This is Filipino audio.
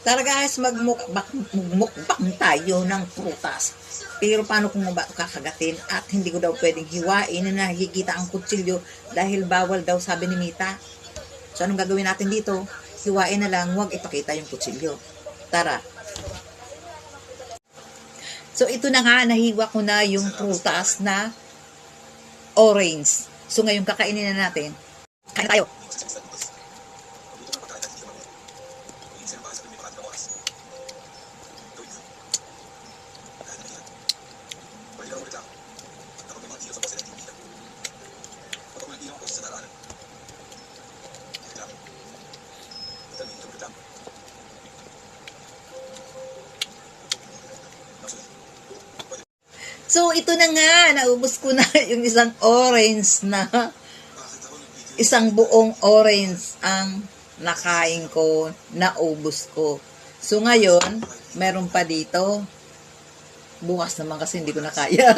Tara guys, magmukbang tayo ng prutas. Pero paano kung kakagatin at hindi ko daw pwedeng hiwain na nakikita ang kutsilyo dahil bawal daw sabi ni Mita. So anong gagawin natin dito? Hiwain na lang, huwag ipakita yung kutsilyo. Tara. So ito na nga, nahiwa ko na yung prutas na orange. So ngayon kakainin na natin. Kain tayo. So, ito na nga, naubos ko na yung isang orange na, isang buong orange ang nakain ko, naubos ko. So, ngayon, meron pa dito. Bukas naman kasi hindi ko na kaya.